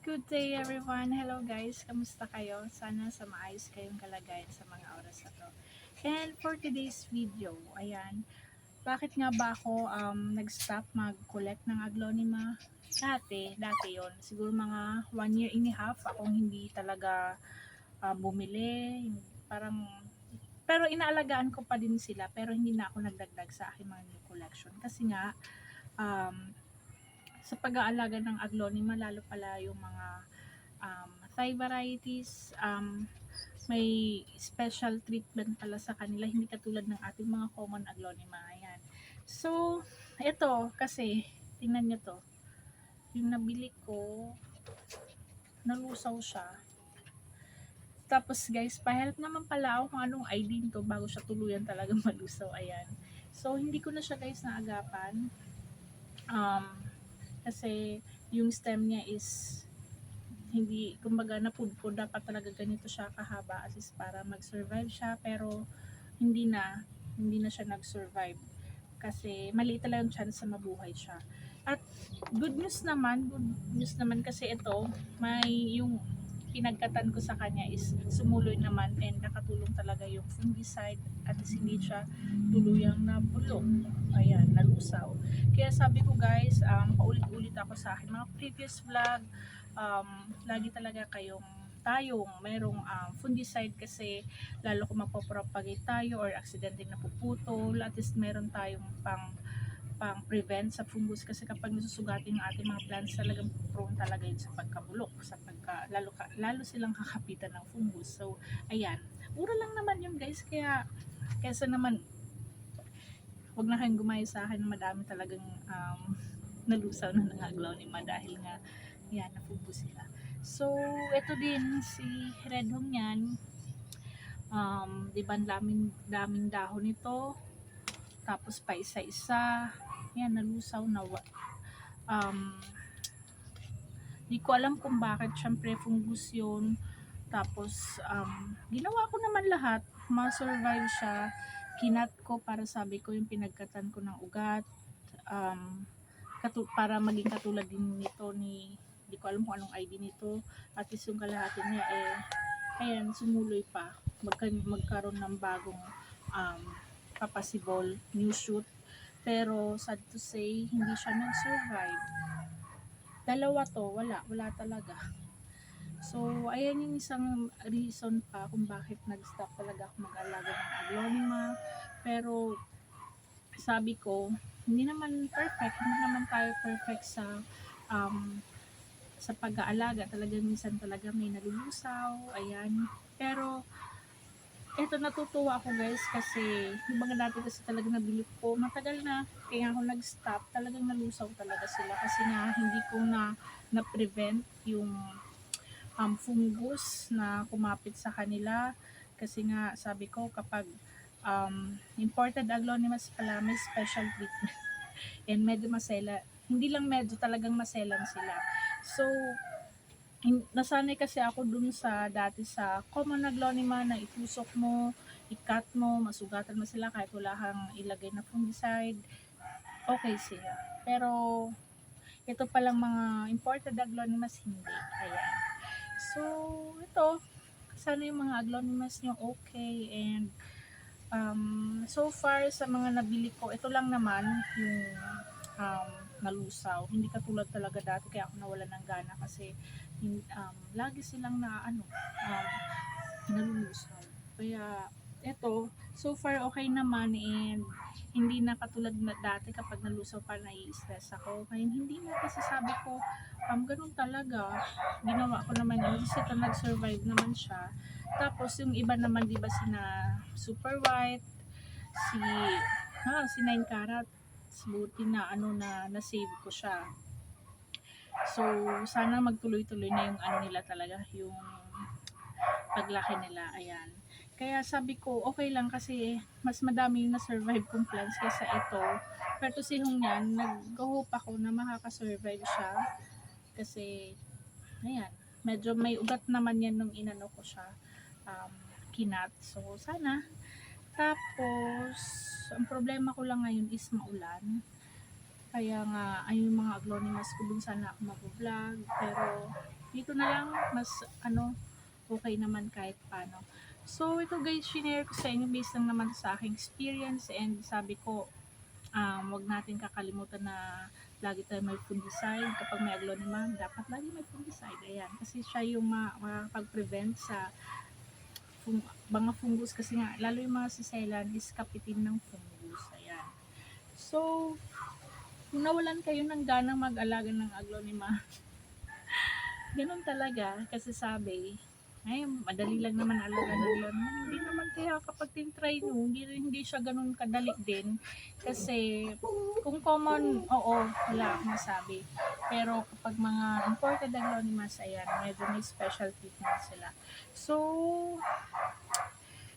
Good day everyone! Hello guys! Kamusta kayo? Sana sa maayos kayong kalagayan sa mga oras na to. And for today's video, ayan, bakit nga ba ako nag-stop mag-collect ng aglonema? Dati yon. Siguro mga 1 year and a half akong hindi talaga bumili. Parang, pero inaalagaan ko pa din sila pero hindi na ako nagdagdag sa aking mga new collection. Kasi nga, um, sa pag-aalaga ng aglonema, lalo pala yung mga Thai varieties, may special treatment pala sa kanila, hindi katulad ng ating mga common aglonema. Ayan. So, ito kasi, tingnan nyo to. Yung nabili ko, nalusaw siya. Tapos guys, pa-help naman pala ako kung anong ID nito bago siya tuluyan talagang malusaw. Ayan. So, hindi ko na siya guys naagapan. Kasi yung stem niya is hindi, kumbaga napudpod, dapat talaga ganito siya kahaba at least para mag-survive siya, pero hindi na siya nag-survive kasi maliit talaga ang chance na mabuhay siya. At good news naman kasi ito, may yung pinagkatan ko sa kanya is sumuloy naman and nakatulong talaga yung fungicide at hindi siya tuluyang nabulok. Ayan, nalusaw. Kaya sabi ko guys, paulit-ulit ako sa akin mga previous vlog, lagi talaga tayong mayroong fungicide kasi lalo kung magpapropagate tayo or aksidente na puputol, at least meron tayong pang prevent sa fungus kasi kapag nasusugatin ng ating mga plants talagang prone talaga yun sa pagkabulok, lalo silang kakapitan ng fungus. So ayan, mura lang naman yun guys, kaya kesa naman wag na kayong gumaya sa akin, madami talagang nalusaw na ng aglonema dahil nga yan, napupo sila. So ito din si Red Home yan, diba daming dahon nito, tapos pa isa-isa yan nalusaw na. Di ko alam kung bakit, syempre fungus yun. Tapos ginawa ko naman lahat, ma-survive siya. Kinat ko para sabi ko yung pinagkatan ko ng ugat, para maging katulad din nito di ko alam kung anong ID nito, at least yung kalahati niya ayan, sumuloy pa, magkaroon ng bagong papasibol new shoot, pero sad to say hindi siya nag-survive. Dalawa to, wala talaga. So ayan yung isang reason pa kung bakit nag-stop talaga ako mag-alaga ng aglonema. Pero sabi ko, hindi naman tayo perfect sa pag-aalaga. Talagang minsan talaga may nalulusaw, ayan. Pero eto, natutuwa ako guys kasi yung mga dati kasi talaga nabili ko matagal na, kaya ako nag-stop, talagang nalusaw talaga sila kasi nga hindi ko na-prevent yung fungus na kumapit sa kanila. Kasi nga sabi ko, kapag imported aglonemas pala, may special treatment and medyo masela, hindi lang medyo, talagang maselan sila. So nasanay kasi ako dun sa dati sa common aglonema na itusok mo, i-cut mo, masugatan mo sila kahit wala kang ilagay na fungicide, okay sila. Pero ito palang mga imported aglonemas hindi. Ayan. So ito, sana yung mga aglonemas nyo okay, and so far sa mga nabili ko, ito lang naman yung nalusaw. Hindi katulad talaga dati, kaya ako nawalan ng gana kasi lagi silang nalulusaw. Kaya eto, so far okay naman, and hindi na katulad na dati kapag nalusaw pa nai-stress ako. Kaya hindi na, kasi sabi ko, ganun talaga. Ginawa ko naman yun kasi ito, nag-survive naman siya. Tapos yung iba naman, di ba, super white, si 9 karat, buti na na-save ko siya. So sana magtuloy-tuloy na yung nila talaga, yung paglaki nila. Ayan, kaya sabi ko okay lang kasi mas madami yung na-survive kong plants kaysa ito. Pero si Hong yan, nag-hope ako na makaka-survive siya kasi ayan, medyo may ugat naman yan nung inano ko siya, kinat. So sana. Tapos ang problema ko lang ngayon is maulan, kaya nga ayun, mga aglonemas ko dun sana ako mag-vlog, pero dito na lang mas okay naman kahit paano. So ito guys, shinare ko sa inyo based lang naman sa aking experience, and sabi ko wag natin kakalimutan na lagi tayo may fungicide. Kapag may aglonema, dapat lagi may fungicide. Ayan, kasi siya yung makakapag-prevent sa mga fungus, kasi nga, lalo yung mga siselan is kapitin ng fungus. Ayan. So, kung nawalan kayo ng ganang mag-alaga ng aglonema, ganun talaga, kasi sabi, ay, madali lang naman alagaan ng aglonema. Hindi naman, kaya kapag tin-try nyo, hindi siya ganun kadali din. Kasi, kung common, oo, wala akong masabi. Pero kapag mga imported aglonemas, ayan, medyo may special treatment sila. So,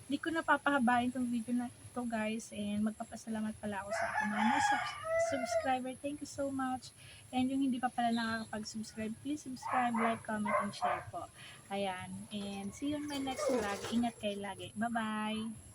hindi ko napapahabain tong video na ito guys, and magpapasalamat pala ako sa aking mga subscriber. Thank you so much. And yung hindi pa pala nakakapag-subscribe, please subscribe, like, comment, and share po. Ayan. And see you in my next vlog. Ingat kayo lagi. Bye-bye!